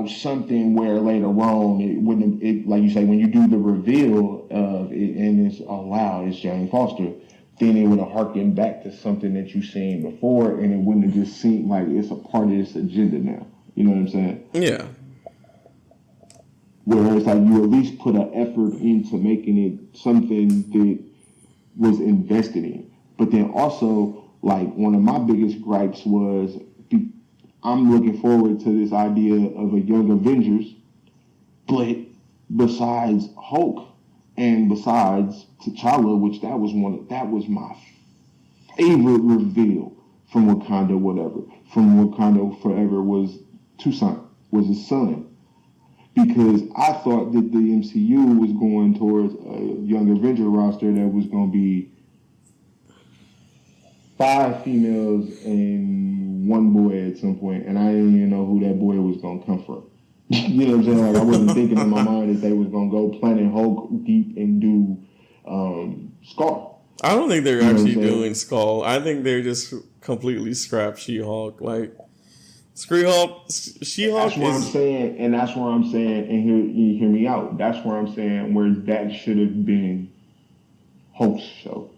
something where later on it wouldn't, like you say, when you do the reveal of it and it's, oh, wow, it's Jane Foster, then it would have harkened back to something that you've seen before, and it wouldn't have just seemed like it's a part of this agenda now. You know what I'm saying? Yeah. Where it's like you at least put an effort into making it something that was invested in. But then also, like, one of my biggest gripes was I'm looking forward to this idea of a Young Avengers, but besides Hulk and besides T'Challa, which that was my favorite reveal from Wakanda from Wakanda Forever was Toussaint, was his son. Because I thought that the MCU was going towards a Young Avenger roster that was going to be 5 females and 1 boy at some point, and I didn't even know who that boy was going to come from. You know what I'm saying? Like, I wasn't thinking in my mind that they was going to go Planet Hulk deep and do Scar. I don't think they're actually doing Skull. I think they're just completely scrap She-Hulk. Like, She-Hulk That's what I'm saying, and that's where I'm saying, and hear me out. That's where I'm saying where that should have been Hulk's show.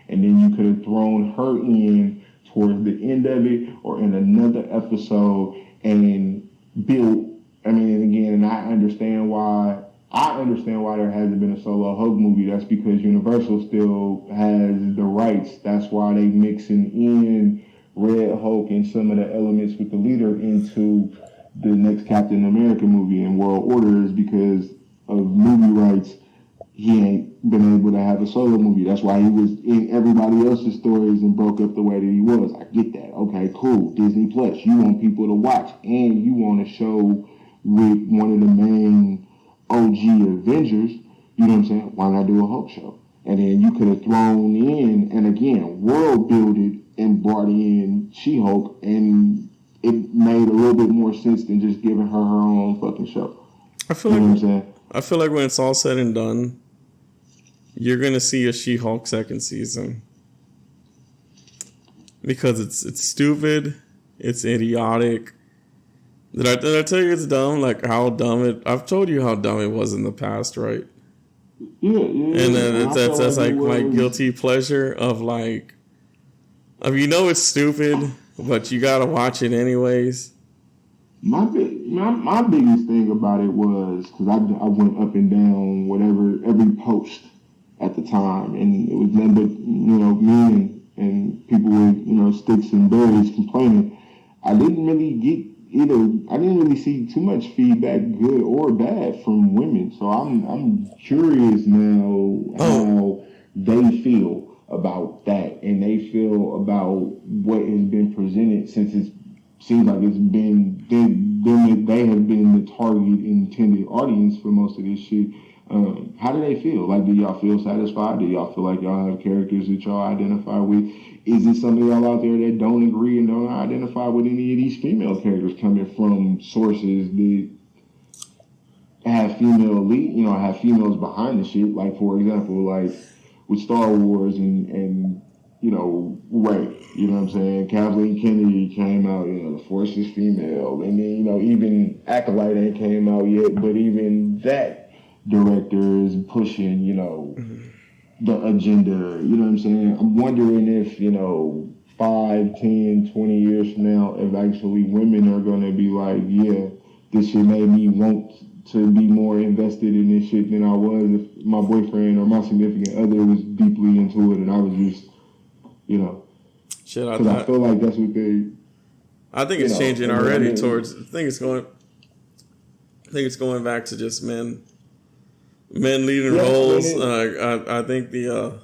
And then you could have thrown her in towards the end of it or in another episode and built. I mean, and again, and I understand why there hasn't been a solo Hulk movie. That's because Universal still has the rights. That's why they mixing in Red Hulk and some of the elements with the leader into the next Captain America movie and World Order is because of movie rights. He ain't been able to have a solo movie. That's why he was in everybody else's stories and broke up the way that he was. I get that. Okay, cool. Disney Plus. You want people to watch and you want to show with one of the main OG Avengers. You know what I'm saying? Why not do a Hulk show? And then you could have thrown in, and again, world builded and brought in She-Hulk, and it made a little bit more sense than just giving her own fucking show. I feel like when it's all said and done, you're gonna see a She-Hulk second season because it's stupid, it's idiotic. Did I tell you it's dumb? Like how dumb it? I've told you how dumb it was in the past, right? Yeah. And then that's like my guilty pleasure of like, it's stupid, but you gotta watch it anyways. My biggest thing about it was because I went up and down every post at the time, and it was nothing but men and people with sticks and berries complaining. I didn't really see too much feedback, good or bad, from women. So I'm curious now how they feel about that, and they feel about what has been presented since it seems like it's been they have been the target intended audience for most of this shit. How do they feel? Like, do y'all feel satisfied? Do y'all feel like y'all have characters that y'all identify with? Is it some of y'all out there that don't agree and don't identify with any of these female characters coming from sources that have female lead, have females behind the shit? Like, for example, like with Star Wars and Rey, you know what I'm saying? Kathleen Kennedy came out, the Force is female. And then, even Acolyte ain't came out yet, but even that director is pushing, the agenda, you know what I'm saying? I'm wondering if, 5, 10, 20 years from now, if actually women are going to be like, yeah, this shit made me want to be more invested in this shit than I was if my boyfriend or my significant other was deeply into it and I was just, Shit, I feel like that's what they... I think it's changing already towards... I think it's going back to just men men leading Yeah, roles. I think the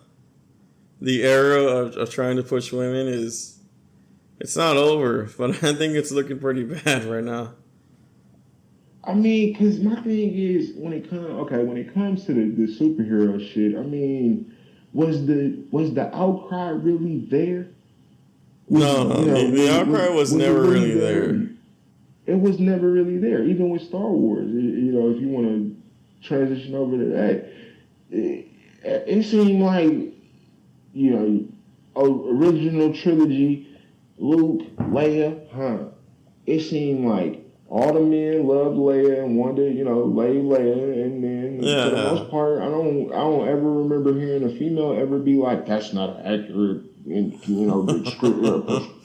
era of trying to push women is it's not over, but I think it's looking pretty bad right now. I mean, because my thing is when it comes to the superhero shit, I mean, was the outcry really there? No, the outcry was Was it never really really there? there. It was never really there. Even with Star Wars, if you want to transition over to that, it seemed like original trilogy, Luke, Leia, it seemed like all the men loved Leia and wanted, lay Leia, and then for the Yeah. most part, I don't ever remember hearing a female ever be like, "That's not an accurate,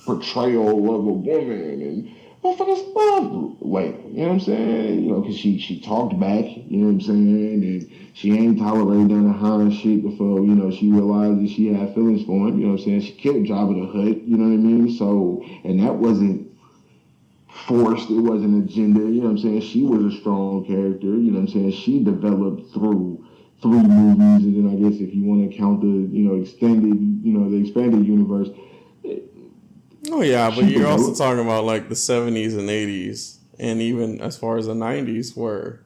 portrayal of a woman," and motherfuckers loved Leia. You know what I'm saying? Because she talked back. You know what I'm saying? And she ain't tolerated none of Han shit before, she realized that she had feelings for him. You know what I'm saying? She killed Jabba the Hutt. You know what I mean? So, and that wasn't forced. It wasn't agenda. You know what I'm saying? She was a strong character. You know what I'm saying? She developed through three movies, and then I guess if you want to count the expanded universe. Oh yeah, but She you're also developed. talking about like the 70s and 80s, and even as far as the 90s, where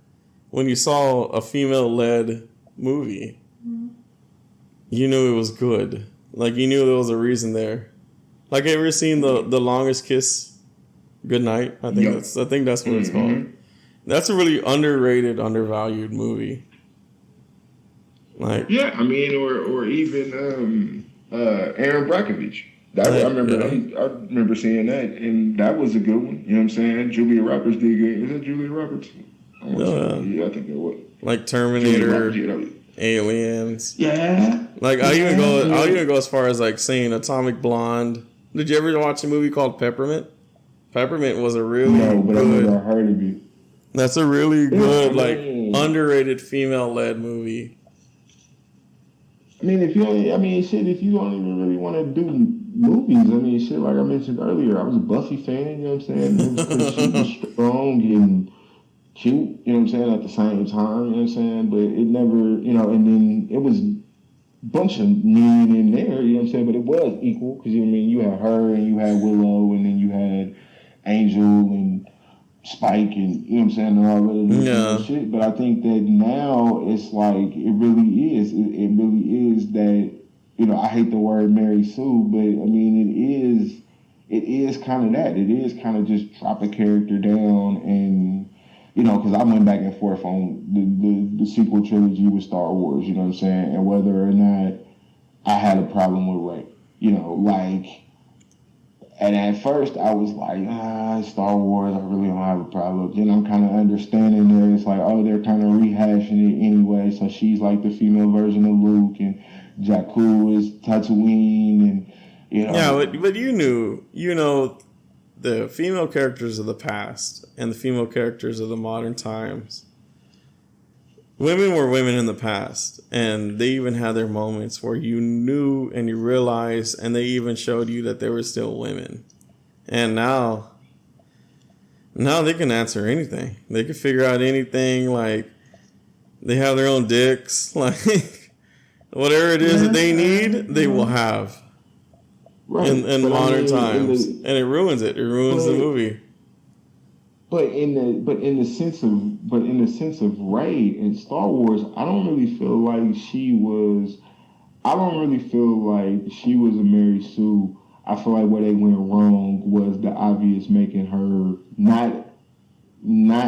when you saw a female-led movie, you knew it was good. Like you knew there was a reason there. Like, have you ever seen the Longest Kiss Goodnight? Yep. I think that's what it's called. Mm-hmm. That's a really underrated, undervalued movie. Like, Yeah, I mean, or even Aaron Brockovich. I remember yeah, I remember seeing that, and that was a good one. You know what I'm saying? Julia Roberts did good. Is it Julia Roberts? I want to say, uh, yeah, I think it was. like Julia Roberts, Terminator, Aliens. yeah, Like, I'll yeah. even go as far as like saying Atomic Blonde. Did you ever watch a movie called Peppermint? Peppermint was a really No, but I never good. heard of it. That's a really Yeah, good, like underrated female-led movie. if you only, shit, if you don't even really want to do movies, shit, like I mentioned earlier, I was a Buffy fan. You know what I'm saying? It was because she was strong and cute. You know what I'm saying? At the same time, you know what I'm saying? But it never, and then it was a bunch of men in there. You know what I'm saying? But it was equal because you had her and you had Willow and then you had Angel and Spike and you know what I'm saying, and all that Yeah. shit. But I think that now it's like it really is. It really is that I hate the word Mary Sue, but it is kind of that. It is kind of just drop a character down and because I went back and forth on the sequel trilogy with Star Wars. You know what I'm saying, and whether or not I had a problem with Rey. Like. And at first, I was like, Star Wars, I really don't have a problem. Then I'm kind of understanding that it's like, oh, they're kind of rehashing it anyway. So she's like the female version of Luke, and Jakku is Tatooine, and Yeah, but you know, the female characters of the past and the female characters of the modern times. Women were women in the past, and they even had their moments where you knew and you realized, and they even showed you that they were still women. And now they can answer anything. They can figure out anything. Like they have their own dicks. Like whatever it is that they need, they will have right. in But modern times, in and it ruins it. It ruins the movie. in the sense of Rey in Star Wars, I don't really feel like she was. I don't really feel like she was a Mary Sue. I feel like where they went wrong was the obvious making her not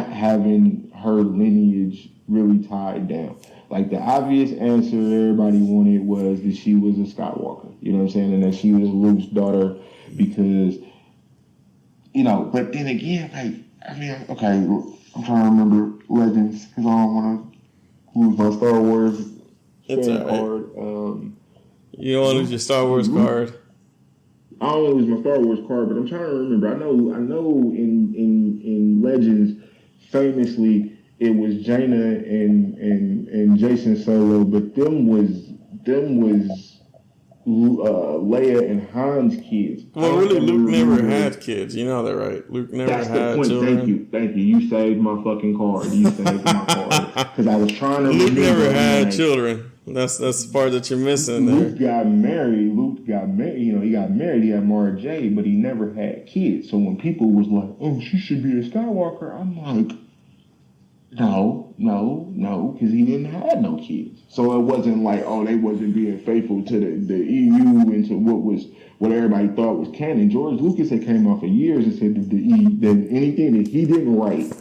having her lineage really tied down. Like the obvious answer everybody wanted was that she was a Skywalker. You know what I'm saying? And that she was Luke's daughter because, but then again, okay, I'm trying to remember Legends because I don't want to lose my Star Wars It's fan alright. card. You don't want to lose your Star Wars card. I don't want to lose my Star Wars card, but I'm trying to remember. I know in Legends, famously it was Jaina and Jason Solo, but them was Leia and Han's kids. Well, really, Luke never had kids. You know that, right? Luke never That's had the point. children. Thank you. You saved my fucking card. You saved my card because I was trying to. Luke remember, never had like, children. That's the part that you're missing there. Luke got married. You know, he got married. He had Mara Jade, but he never had kids. So when people was like, "Oh, she should be a Skywalker," I'm like, no, because he didn't have no kids. So it wasn't like, oh, they wasn't being faithful to the EU and to what everybody thought was canon. George Lucas had came off for years and said that anything that he didn't write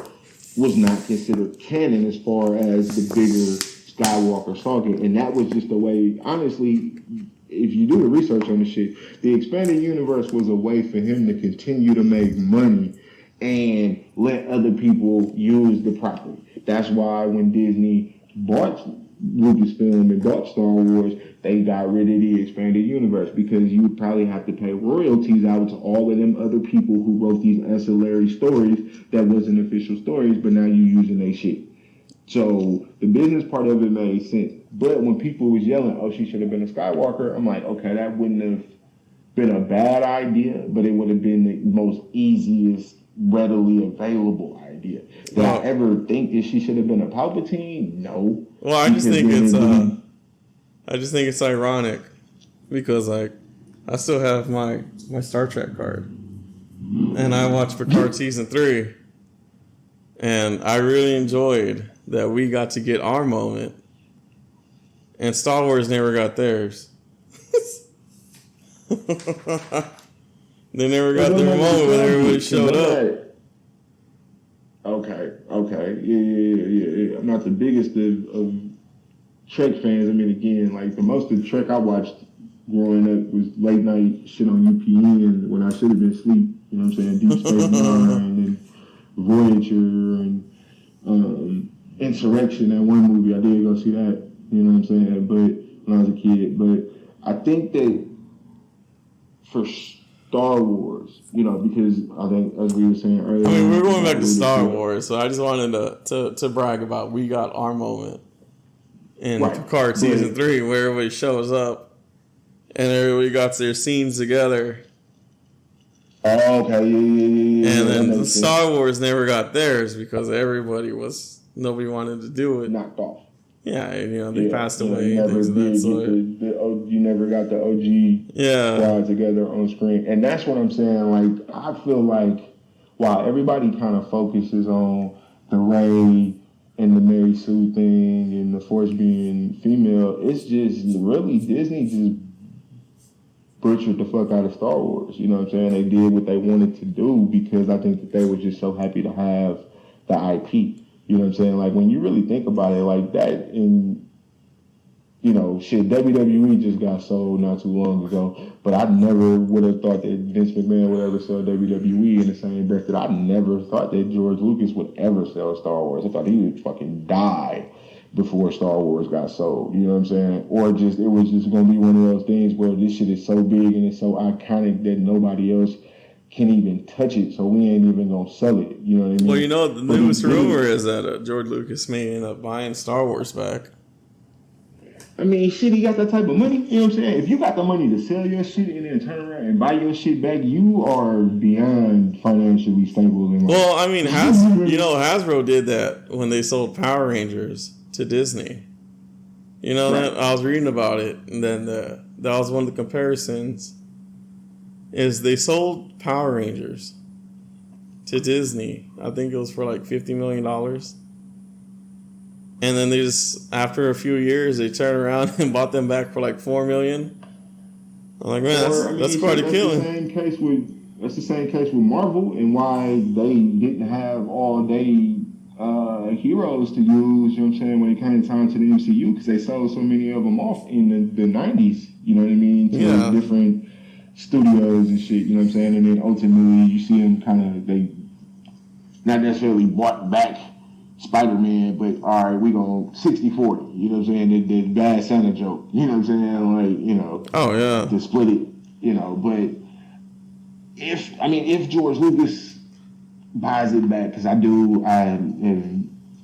was not considered canon as far as the bigger Skywalker saga. And that was just the way, honestly, if you do the research on the shit, the expanded universe was a way for him to continue to make money and let other people use the property. That's why when Disney bought Lucasfilm and bought Star Wars, they got rid of the expanded universe because you would probably have to pay royalties out to all of them other people who wrote these ancillary stories that wasn't official stories, but now you're using their shit. So the business part of it made sense. But when people was yelling, oh, she should have been a Skywalker, I'm like, okay, that wouldn't have been a bad idea, but it would have been the most easiest, readily available idea. Did I ever think that she should have been a Palpatine? No. Well, I just think it's ironic because like I still have my Star Trek card, and I watched Picard season 3, and I really enjoyed that we got to get our moment, and Star Wars never got theirs. They never got their moment when everybody showed up. Okay. Yeah. I'm not the biggest of Trek fans. I mean, again, like the most of the Trek I watched growing up was late night shit on UPN when I should have been asleep. You know what I'm saying? Deep Space Nine and Voyager and Insurrection. That one movie, I did go see that. You know what I'm saying? But when I was a kid, but I think that for Star Wars, you know, because I think, as we were saying earlier, I mean, we're going back to Star Wars, so I just wanted to brag about we got our moment in Picard season 3, where everybody shows up and everybody got their scenes together. Oh, okay, yeah. And then Star Wars never got theirs because nobody wanted to do it. Knocked off. Yeah, you know, they passed away. You never got the OG squad together on screen. And that's what I'm saying. Like, I feel like while everybody kind of focuses on the Rey and the Mary Sue thing and the Force being female, it's just really Disney just butchered the fuck out of Star Wars. You know what I'm saying? They did what they wanted to do because I think that they were just so happy to have the IP. You know what I'm saying? Like, when you really think about it like that, and, you know, shit, WWE just got sold not too long ago, but I never would have thought that Vince McMahon would ever sell WWE in the same breath that I never thought that George Lucas would ever sell Star Wars. I thought he would fucking die before Star Wars got sold. You know what I'm saying? Or just, it was just going to be one of those things where this shit is so big and it's so iconic that nobody else can't even touch it, so we ain't even gonna sell it. You know what I mean? Well, you know, the newest rumor is that George Lucas may end up buying Star Wars back. I mean, shit, he got that type of money. You know what I'm saying? If you got the money to sell your shit and then turn around and buy your shit back, you are beyond financially stable. Well, I mean, Hasbro did that when they sold Power Rangers to Disney. You know that? I was reading about it, and then that was one of the comparisons. Is they sold Power Rangers to Disney. I think it was for like $50 million. And then they just, after a few years, they turned around and bought them back for like $4 million. I'm like, man, that's quite a killing. That's the same case with Marvel and why they didn't have all day heroes to use, you know what I'm saying, when it came time to the MCU, because they sold so many of them off in the 90s, you know what I mean, to different studios and shit, you know what I'm saying? And then ultimately you see them kind of, they not necessarily bought back Spider-Man, but all right, we going 60-40, you know what I'm saying? The bad Santa joke, you know what I'm saying? Like, you know, to split it, you know, but if George Lucas buys it back, because I have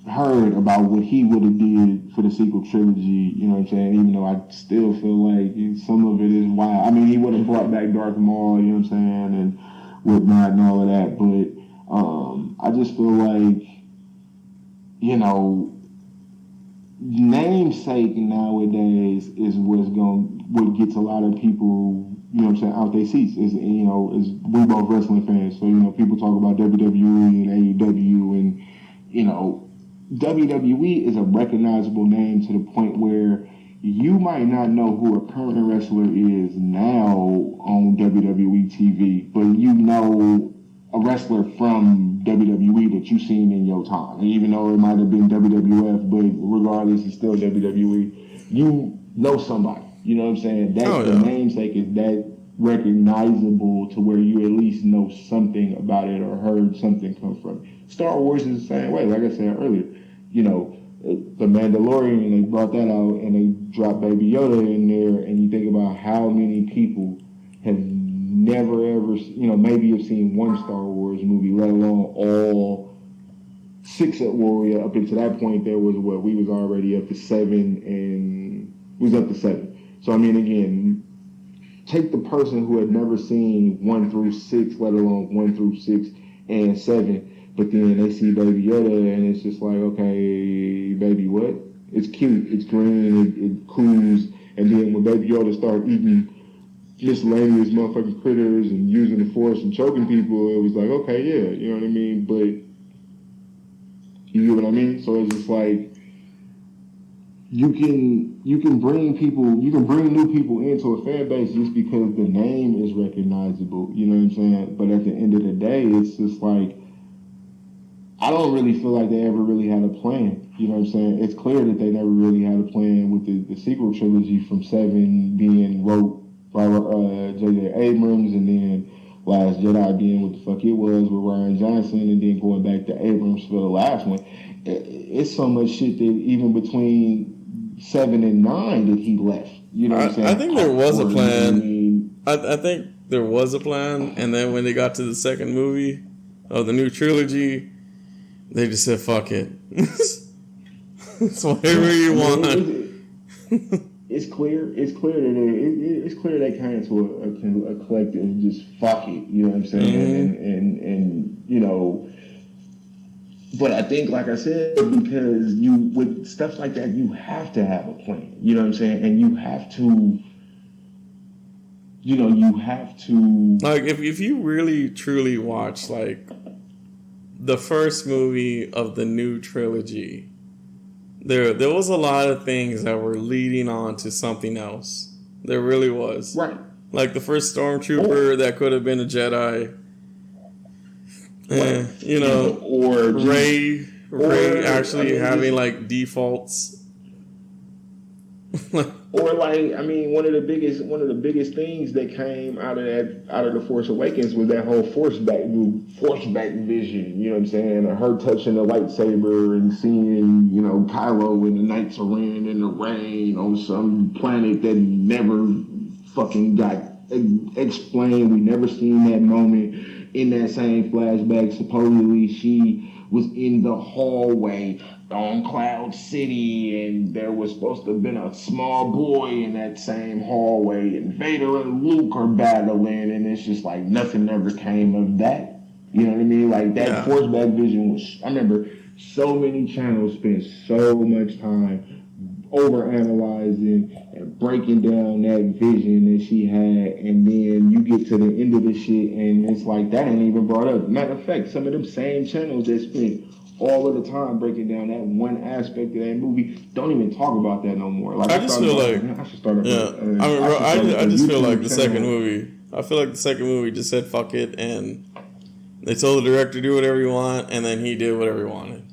heard about what he would have did for the sequel trilogy, you know what I'm saying? Even though I still feel like some of it is wild. I mean, he would have brought back Darth Maul, you know what I'm saying, and whatnot and all of that. But I just feel like, you know, namesake nowadays is what gets a lot of people, you know what I'm saying, out their seats. Is, you know, is we both wrestling fans, so, you know, people talk about WWE and AEW, and, you know, WWE is a recognizable name to the point where you might not know who a current wrestler is now on WWE TV, but you know a wrestler from WWE that you've seen in your time. Even though it might have been WWF, but regardless, it's still WWE. You know somebody. You know what I'm saying? That's the namesake is that recognizable to where you at least know something about it or heard something come from it. Star Wars is the same way. Like I said earlier, you know, The Mandalorian, they brought that out and they dropped Baby Yoda in there, and you think about how many people have never ever, you know, maybe have seen one Star Wars movie, let alone all six at Warrior. Up until that point, there was we was already up to 7, and we was up to 7. So I mean, again, take the person who had never seen 1 through 6, let alone 1 through 6 and 7. But then they see Baby Yoda, and it's just like, okay, baby, what? It's cute, it's green, it cools, and then when Baby Yoda started eating miscellaneous motherfucking critters and using the Force and choking people, it was like, okay, yeah, you know what I mean? But you get what I mean? So it's just like you can bring new people into a fan base just because the name is recognizable. You know what I'm saying? But at the end of the day, it's just like, I don't really feel like they ever really had a plan. You know what I'm saying? It's clear that they never really had a plan with the sequel trilogy from 7 being wrote by J.J. Abrams, and then Last Jedi being what the fuck it was with Rian Johnson, and then going back to Abrams for the last one. It's so much shit that even between 7 and 9 that he left. You know what I'm saying? I think there was a plan. I think there was a plan, and then when they got to the second movie of the new trilogy, they just said, fuck it. It's whatever you want. It's clear they came to a collective and just fuck it. You know what I'm saying? Mm-hmm. And you know, but I think, like I said, because with stuff like that, you have to have a plan. You know what I'm saying? And you have to. Like, if you really truly watch, like, the first movie of the new trilogy, there was a lot of things that were leading on to something else. There really was. Right. Like the first Stormtrooper that could have been a Jedi. Right. You know, or Rey actually having like defaults. Or like, I mean, one of the biggest things that came out of the Force Awakens was that whole force back vision. You know what I'm saying? Her touching the lightsaber and seeing, you know, Kylo and the Knights of Ren in the rain on some planet that never fucking got explained. We never seen that moment in that same flashback. Supposedly she was in the hallway on Cloud City, and there was supposed to have been a small boy in that same hallway, and Vader and Luke are battling, and it's just like nothing ever came of that. You know what I mean? Like that Force back vision was, I remember so many channels spent so much time overanalyzing and breaking down that vision that she had, and then you get to the end of the shit and it's like that ain't even brought up. Matter of fact, some of them same channels that spent all of the time breaking down that one aspect of that movie don't even talk about that no more. Like I just feel like I should start. I just feel like the second movie. I feel like the second movie just said fuck it, and they told the director do whatever you want, and then he did whatever he wanted.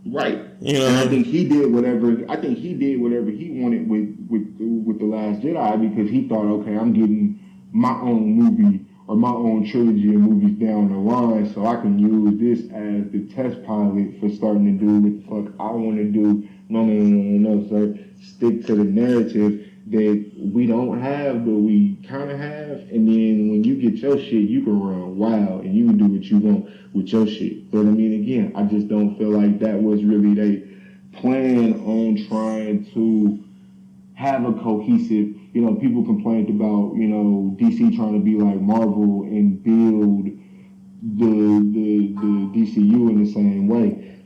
Right. You know, and I think he did whatever he wanted with The Last Jedi, because he thought, okay, I'm getting my own movie or my own trilogy of movies down the line, so I can use this as the test pilot for starting to do what the fuck I want to do. No, sir. Stick to the narrative that we don't have, but we kind of have. And then when you get your shit, you can run wild and you can do what you want with your shit. But I mean, again, I just don't feel like that was really they plan on trying to have a cohesive. You know, people complained about DC trying to be like Marvel and build the DCU in the same way.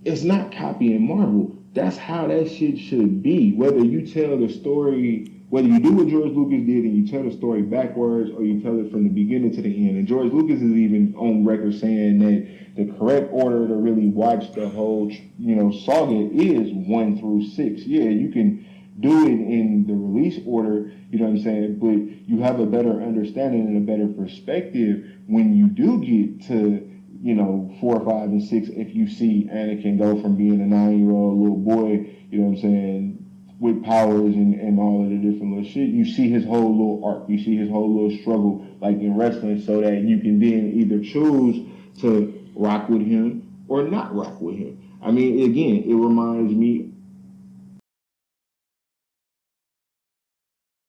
It's not copying Marvel. That's how that shit should be. Whether you tell the story, whether you do what George Lucas did and you tell the story backwards or you tell it from the beginning to the end. And George Lucas is even on record saying that the correct order to really watch the whole, saga is 1 through 6. Yeah, you can do it in the release order, you know what I'm saying? But you have a better understanding and a better perspective when you do get to 4, 5, and 6, if you see Anakin go from being a 9-year-old little boy, you know what I'm saying, with powers and all of the different little shit, you see his whole little arc, you see his whole little struggle, like in wrestling, so that you can then either choose to rock with him or not rock with him. I mean, again, it reminds me